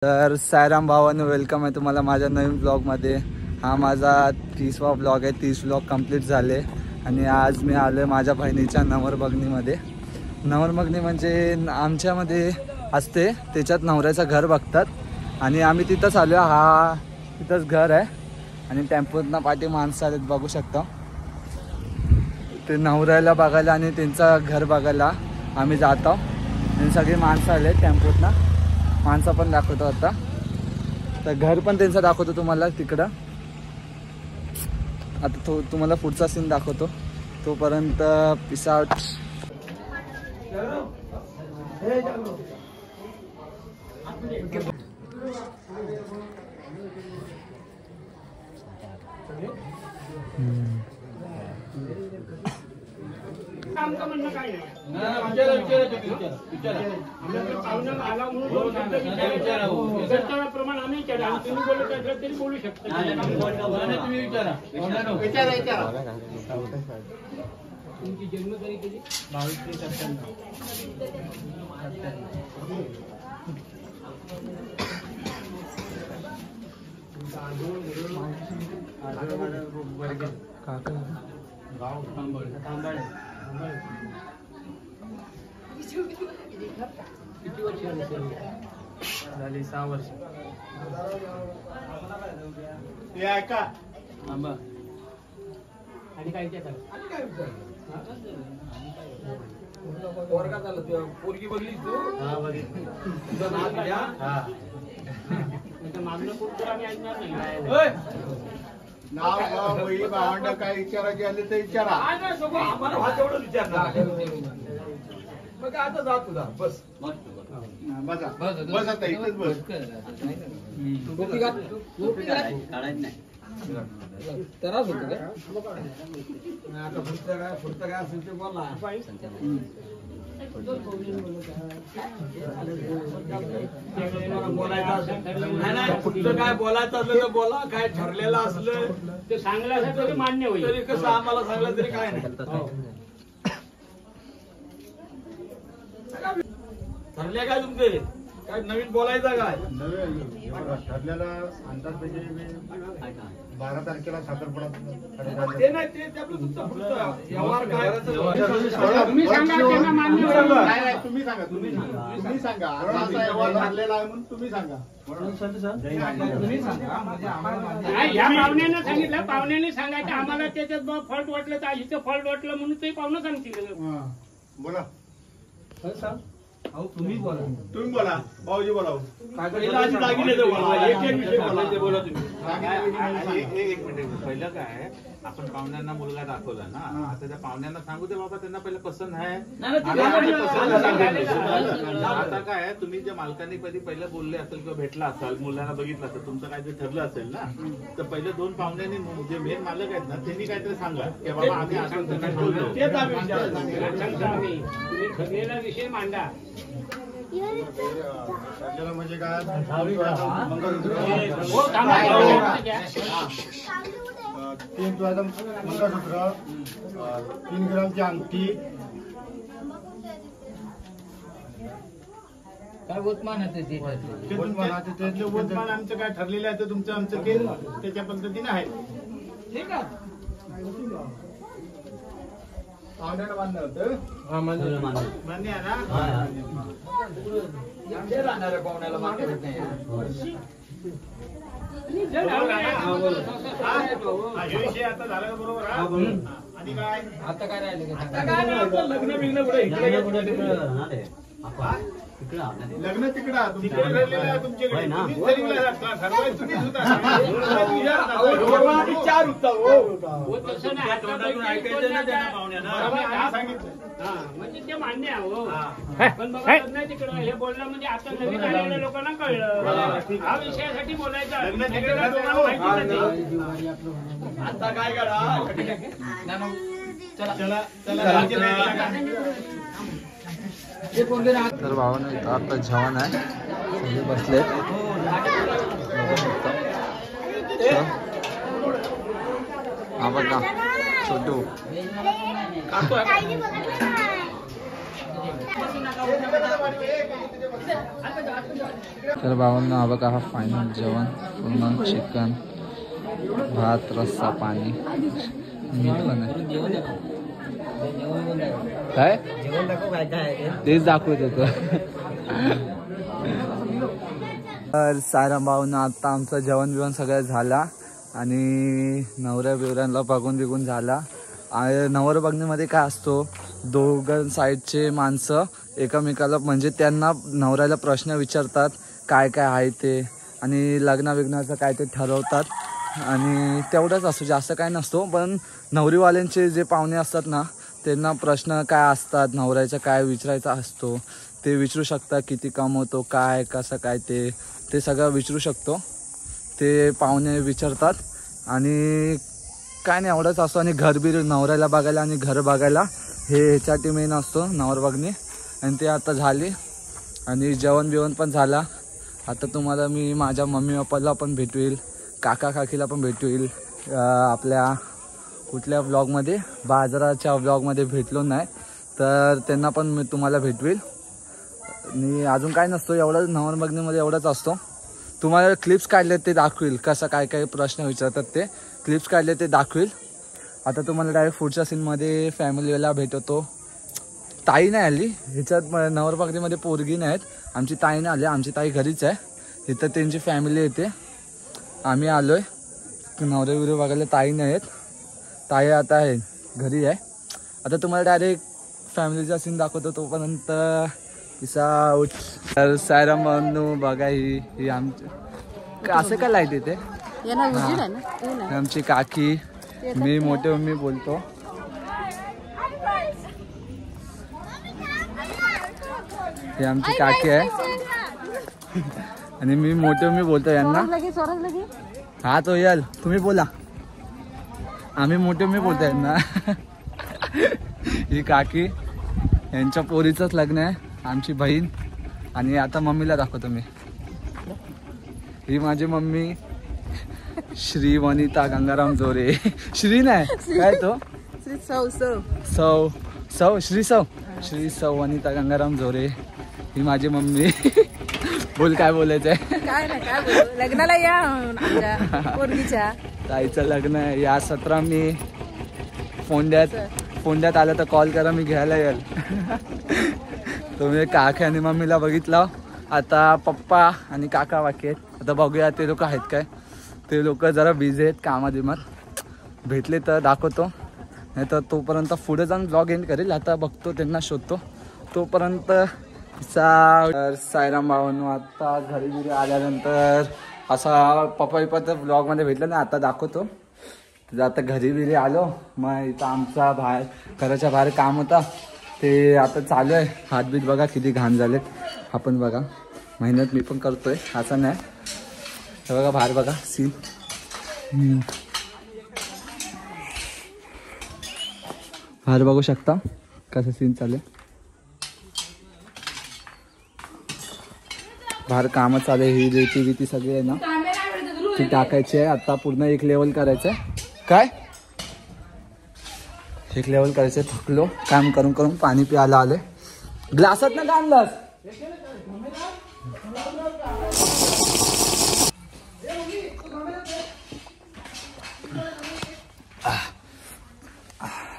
तर सायराम भावांनो, वेलकम आहे तुम्हाला माझ्या नवीन ब्लॉगमध्ये। हा माझा 30वा ब्लॉग आहे। 30 ब्लॉग कंप्लीट झाले आणि आज मी आलो माझ्या बहिणीच्या नवरबगणीमध्ये। नवरबगणी म्हणजे आमच्यामध्ये असते, त्याच्यात नवऱ्याचं घर बघतात आणि आम्ही तिथंच आलो। हा तिथंच घर आहे आणि टेम्पोतनं पाठी माणसं आलेत, बघू शकता। ते नवऱ्याला बघायला आणि त्यांचं घर बघायला आम्ही जातो आणि सगळी माणसं आले टेम्पोतनं। माणसं पण दाखवतो आता, तर घर पण त्यांचं दाखवतो तुम्हाला तिकडं। आता तुम्हाला पुढचा सीन दाखवतो, तोपर्यंत पीस आउट। आमचं म्हणणं काय नाही, प्रमाण आम्ही तुम्ही बोलत असाल तरी बोलू शकता। तुमची जन्मतारीख किती? 22/97। गाव तांबाळे। किती वर्ष झाली? 6 वर्ष। हे ऐका आंबा आणि काय विचार पोरगा झाला तू, पोरगी बघली तू? हा बघितली। तुझं नाव घ्या। हा मागणं कोण आम्ही ऐकणार नाही। नाव बहिणी भावंड काय विचारायचे आले तर विचारा। आम्हाला हा तेवढं विचारणार। मग आता जा तुझा बस बस आता इथेच बस। त्रास होतो काय? आता पुढचं काय असेल ते बोला। पुढचं काय बोलायचं असलं तर बोला, काय ठरलेलं असलं ते सांगलं तरी मान्य होईल। तरी कसं आम्हाला सांगलं तरी काय नाही, ठरले काय तुमचे? काय नवीन बोलायचं काय? ठरलेला अंदाज म्हणजे 12 तारखेला साखरपुडा। ते नाही, ते आपलं तुमचं पुढचं व्यवहार काय तुम्ही सांगा, त्यांना मान्य नाही, तुम्ही सांगा। तुम्ही सांगा असा व्यवहार ठरलेला आहे म्हणून तुम्ही सांगा। या पाहुण्यानं सांगितलं, पाहुण्याने सांगायचं आम्हाला त्याच्यात फॉल्ट वाटलं तर इथं फॉल्ट वाटलं म्हणून ते पाहुणं सांगतील। बोला तुम्ही बोला, तुम्ही बोला, भाऊजी बोला। एक मिनिट, पहिलं काय आपण पाहुण्यांना मुलगा दाखवला ना, आता त्या पाहुण्यांना सांगू दे बाबा, त्यांना पहिलं पसंत आहे। आता काय तुम्ही ज्या मालकांनी कधी पहिलं बोलले असेल किंवा भेटला असाल, मुलाला बघितलं असेल, तुमचं काहीतरी ठरलं असेल ना, तर पहिले 2 पाहुण्यांनी जे मेन मालक आहेत ना त्यांनी काहीतरी सांगा की बाबा आम्ही असं बोलतो। ठरलेला विषय मांडा। म्हणजे काय? 3 तोळ्याचं मंगळसूत्र, 3 ग्रामची अंगठी। काय वतमान वतमान आमचं काय ठरलेलं आहे तर तुमचं आमचं केलं त्याच्या पद्धतीने आहे। ठीक आहे, पाहुण्याला बांधलं होतं मान्य आहे ना? राहणार आहे पाहुण्याला मान्य होत नाही। विषय आता झाला का बरोबर? आणि काय आता काय राहिले? आता काय लग्न बिग्न पुढे लग्न तिकडं तुमच्याकडे 4 होता म्हणजे ते मान्य आहे। पण बघा लग्न तिकडं हे बोलणं म्हणजे आता नवीन आलेल्या लोकांना कळलं हा विषयासाठी बोलायचा। आता काय करा, चला तर भावानं आता जेवण आहे, सगळे बसले। हा बघा छोटू तर भावांना हा बघा हा फायनल जेवण पूर्ण चिकन भात रस्सा पाणी मीठ पण आहे काय तेच दाखवत होतं. तर सायराम भाऊंना आता आमचं जेवण बिवण सगळं झाला आणि नवऱ्या बिवऱ्यांना बघून बिघून झाला. नवर बघण्यामध्ये काय असतो दोघं साईडचे माणसं एकमेकाला म्हणजे त्यांना नवऱ्याला प्रश्न विचारतात काय काय आहे ते आणि लग्नाविग्नाचं काय ते ठरवतात आणि तेवढंच असतो जास्त काय नसतो. पण नवरीवाल्यांचे जे पाहुणे असतात ना त्यांना प्रश्न काय असतात नवऱ्याचा काय विचारायचा असतो ते विचारू शकता किती कमवतो काय कसं काय ते सगळं विचारू शकतो ते पाहुणे विचारतात आणि काय नाही एवढंच असतो. आणि घरबीर नवऱ्याला बघायला आणि घर बघायला हे ह्याच्यासाठी मेन असतो नवर बघणे आणि ते आता झाले आणि जेवण बिवण पण झाला. आता तुम्हाला मी माझ्या मम्मी पप्पाला पण भेटवेल काका काकीला पण भेटवेल आपल्या कुठल्या व्लॉगमध्ये बाजाराच्या व्लॉगमध्ये भेटलो नाही तर त्यांना पण मी तुम्हाला भेटवेल. आणि अजून काय नसतो एवढंच नवर बघण्यामध्ये एवढंच असतो. तुम्हाला क्लिप्स काढले ते दाखवेल कसं काय काय प्रश्न विचारतात ते क्लिप्स काढले ते दाखवेल. आता तुम्हाला डायरेक्ट पुढच्या सीनमध्ये फॅमिलीला भेटवतो. ताई नाही आली ह्याच्यात नवर बघण्यामध्ये पोरगी नाहीत आमची ताई नाही आली आमची ताई घरीच आहे इथं त्यांची फॅमिली येते आम्ही आलो आहे नवरे बिवरे बघायला ताई नाही आहेत ताई आता आहे घरी आहे. आता तुम्हाला डायरेक्ट फॅमिलीचा सीन दाखवतो तोपर्यंत आउट. तर सायराम बांधू बघा ही आमची असं काय लाईट येते आमची काकी मी मोठे मम्मी बोलतो. ही आमची काकी आहे आणि मी मोठे मम्मी बोलतो यांना. हा तो याल तुम्ही बोला आम्ही मोठे मम्मी बोलतो यांना. ही काकी यांच्या पोरीचंच लग्न आहे आमची बहीण. आणि आता मम्मीला दाखवतो मी ही माझी मम्मी श्री वनिता गंगाराम जोरे. श्री नाही काय तो श्री सौ वनिता गंगाराम जोरे ही माझी मम्मी. बोल काय बोलायचंय काय नाही काय बोलू लग्नाला या आमच्या पोरगीच्या ताईचं लग्न आहे या 17 मे फोंड्यात आलं तर कॉल करा मी घ्यायला येईल. तुम्ही काका आणि मम्मीला बघितलं आता पप्पा आणि काका बाकी आहेत. आता बघूया ते लोक आहेत काय ते लोक जरा बिझी आहेत कामादिमात भेटले तर दाखवतो नाही तर तोपर्यंत पुढे जाऊन ब्लॉग एंड करेल. आता बघतो त्यांना शोधतो तोपर्यंत सायराम भावांनो आता घरी बिरी आल्यानंतर असा पप्पा बिप्पा तर ब्लॉगमध्ये भेटलं नाही आता दाखवतो. आता घरी बिरी आलो मग इथं आमचा बाहेर घराच्या बाहेर काम होता ते आता चालू आहे. हातबीत बघा किती घाण झालेत आपण बघा मेहनत मी पण करतोय असं नाही. हे बघा बाहेर बघा सीन बाहेर बघू शकता कसं सीन चालू आहे. बाहेर कामं चालू आहे. ही रेती बिती सगळी आहे ना ती टाकायची आहे आता पूर्ण एक लेवल करायचं आहे. काय एक लेवल करायचं थकलो काम करून करून पाणी प्यायला आले ग्लासात ना का ग्लास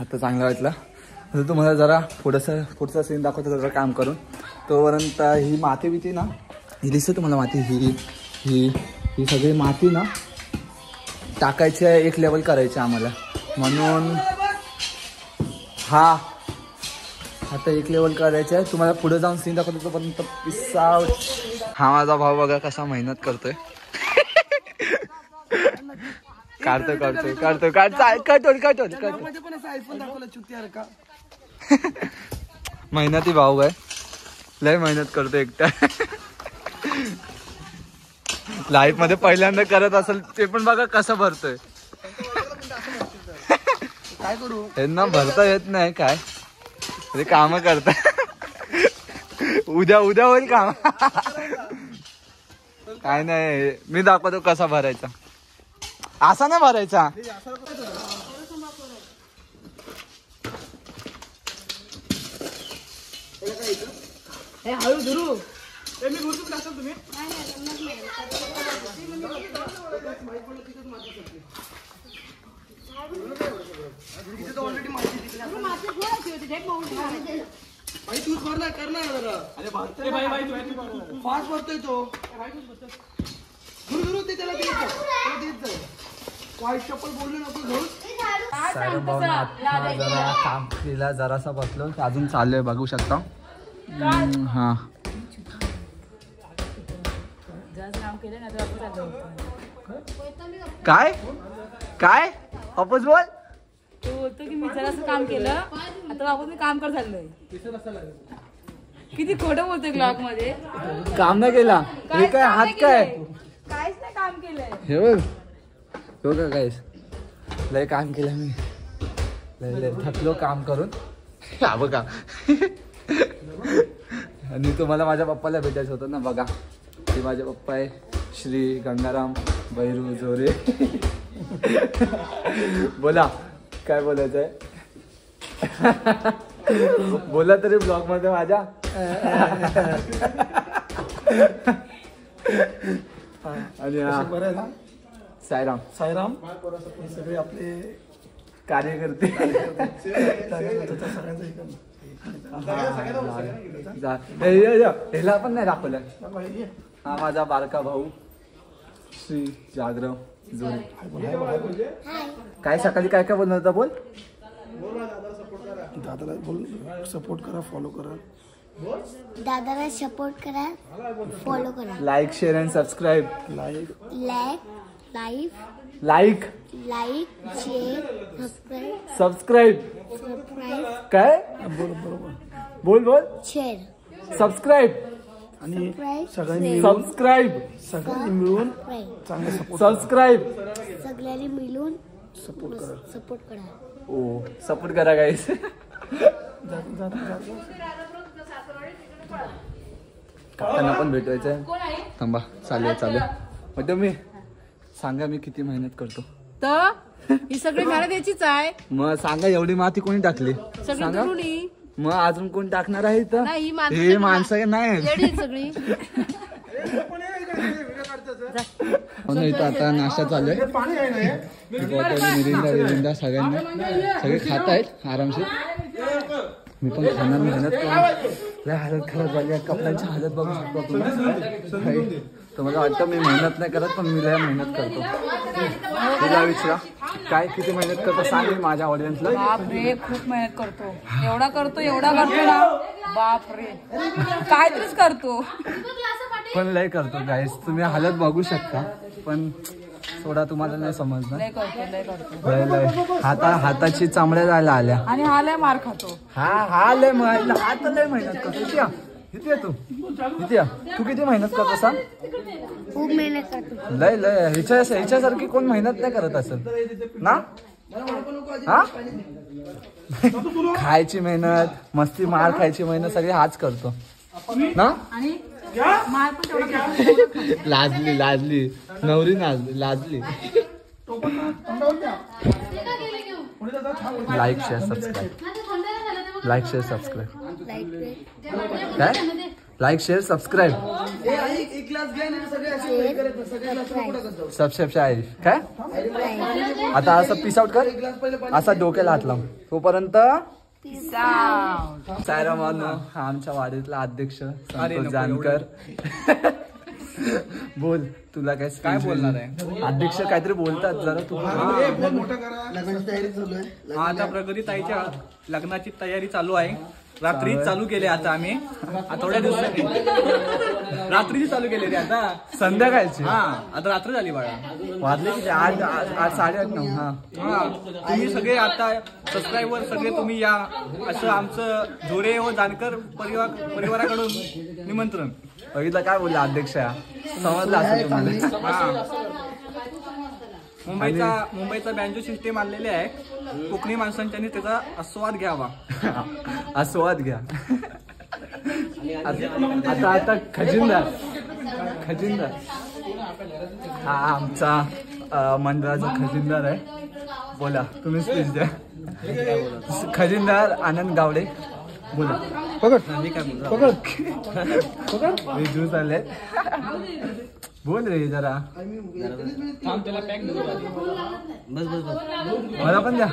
आता चांगलं वाटलं. तुम्हाला जरा पुढचा सीन दाखवतो जरा काम करून तोपर्यंत ही माती बिती ना ही दिसते तुम्हाला माती ही ही ही सगळी माती ना टाकायची आहे एक लेवल करायची आम्हाला म्हणून हा आता एक लेवल करायचं आहे. तुम्हाला पुढे जाऊन सीन दाखवतो तोपर्यंत पिस्सा. हा माझा भाऊ बघा कसा मेहनत करतोय काढतोय मेहनती भाऊ आहे लय मेहनत करतोय एकटा. लाईफ मध्ये पहिल्यांदा करत असेल ते पण बघा कसं भरतोय. काय करू यांना भरता येत नाही काय अरे काम करताय उद्या होईल काम. काय नाही मी दाखवतो कसा भरायचा असा नाही भरायचा. हळू धरू सायरम भाऊ आता जरा काम केला जरासा बसलो अजून चाललोय बघू शकता. हा काय काय वापस बोल. तू बोलतो की मी जरासं काम केलं आता वापस मी काम कर चाललोय. किती खोटं बोलतोय ब्लॉग मध्ये. काम नाही केला हे काय हात काय काहीच नाही काम केलंय. हे बघ हो का काहीच लय काम केलं मी लय थकलो काम करून. हा बघा आणि तुम्हाला माझ्या पप्पाला भेटायचं होतं ना. बघा ते माझे पप्पा आहे श्री गंगाराम बैरू जोरे. बोला काय बोलायचं आहे. बोला तरी ब्लॉग मध्ये माझ्या. आणि सायराम साईराम हे सगळे आपले कार्यकर्ते. ह्याला पण नाही दाखवलं. हा माझा बारका भाऊ श्री जागराव जोरे. काय सकाळी काय काय बोलणार होता बोल. दादाला बोल सपोर्ट करा फॉलो करा. दादाला सपोर्ट करा फॉलो करा. Like share and subscribe. Like like share subscribe subscribe काय बोल बोल शेअर सबस्क्राईब आणि सबस्क्राईब सबस्क्राईब मिळून चांगला सपोर्ट सबस्क्राईब सगळ्यांनी मिळून सपोर्ट सपोर्ट करा. ओ सपोर्ट करा गाईस. काकांना पण भेटवायचंय. थांबा चालेल म्हणजे मी सांगा मी किती मेहनत करतो. तर ही सगळी मेहनत याचीच आहे. मग सांगा एवढी माती कोणी टाकली सगळी सांगा. दुरून ही. मग अजून कोण टाकणार आहे इथं. नाही, ही माणसं हे सगळी माणसं नाही येडी आहेत सगळी. हो ना. इथं आता नाश्ता चालू आहे. मिरिंडा सगळ्यांना सगळे खात आहेत आरामशीर. मी पण खाणार मेहनत करून. लय हालत खराब झाली आहे. कपड्यांची हालत बघू शकतो तुम्ही. तुम्हाला वाटतं मी मेहनत नाही करत पण मी लय मेहनत करतो. तुला विचारा काय किती मेहनत करतो सांग माझ्या ऑडियन्सला. बाप रे खूप मेहनत करतो. एवढा करतो ना बाप रे काहीतरीच करतो. पण लय करतो गाईस. तुम्ही हालत बघू शकता पण थोडा तुम्हाला नाही समजणार. लय करतो लय हाताची चामड्या जायला आल्या. आणि हा लय मार खातो. हा लय हात लय मेहनत करतो. इथे तू तू किती मेहनत करतो सांग. खूप मेहनत करतो. लय ह्याच्यासारखी कोण मेहनत नाही करत असेल ना. हा खायची मेहनत मस्ती मार खायची मेहनत सगळी हाच करतो ना. आणि मार पण तेवढा खातो. लाजली नवरी लाजली. लाईक शेअर सबस्क्राईब काय लाईक शेअर सबस्क्राईब सबस्क्राईब काय. आता असं पीस आउट कर. असा डोक्याला हात लाव तोपर्यंत. सायराम हा आमच्या वाडीतला अध्यक्ष संतोष जानकर. बोल तुला काय बोलणार आहे. अध्यक्ष काहीतरी बोलतात जरा तू. आता प्रगती ताईच्या लग्नाची तयारी चालू आहे. रात्री चालू केले आता आम्ही थोड्या दिवसांनी रात्रीची चालू केलेली आता संध्याकाळची. हा आता रात्र झाली बाळा. वाजले किती 8 8:30 हा. तुम्ही सगळे आता सबस्क्राईबर सगळे तुम्ही या असं आमचं जोरे व जानकर परिवाराकडून निमंत्रण. बघितलं काय बोलला अध्यक्ष समजलं असेल तुम्हाला. मुंबईचा बँजो सिस्टीम आणलेले आहे. कोकणी माणसांनी त्याचा आस्वाद घ्यावा. आस्वाद घ्या. आता खजिनदार हा आमचा मंडळाचा खजिनदार आहे. बोला तुम्ही स्पीच द्या. खजिनदार आनंद गावडे बोला पकड पकड पकड ज्यूस आले बोल रे जरा मला पण द्या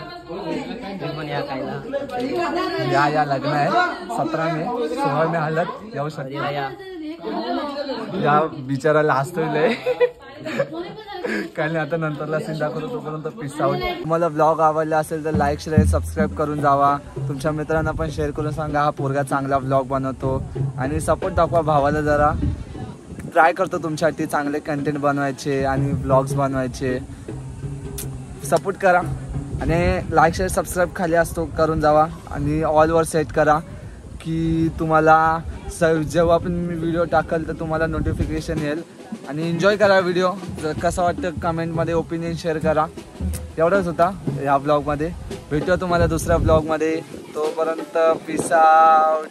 या लग्न आहे 17 मे 16 मे हालत येऊ शकते या बिचाराला हसतोय काय नाही आता नंतरला सीन दाखवतो तोपर्यंत पीस आउट. तुम्हाला ब्लॉग आवडला असेल तर लाईक शेअर सबस्क्राईब करून जावा. तुमच्या मित्रांना पण शेअर करून सांगा हा पोरगा चांगला ब्लॉग बनवतो आणि सपोर्ट दाखवा भावाला. जरा ट्राय करतो तुमच्यासाठी चांगले कंटेंट बनवायचे आणि ब्लॉग्स बनवायचे. सपोर्ट करा आणि लाईक शेअर सबस्क्राईब खाली असतो करून जावा आणि ऑलवर सेट करा की तुम्हाला जेव्हा पण मी व्हिडिओ टाकल तर तुम्हाला नोटिफिकेशन येईल. आणि एन्जॉय करा व्हिडिओ. जर कसं वाटतं कमेंटमध्ये ओपिनियन शेअर करा. एवढंच होता ह्या ब्लॉगमध्ये. भेटूया तुम्हाला दुसऱ्या ब्लॉगमध्ये. तोपर्यंत पीस आउट.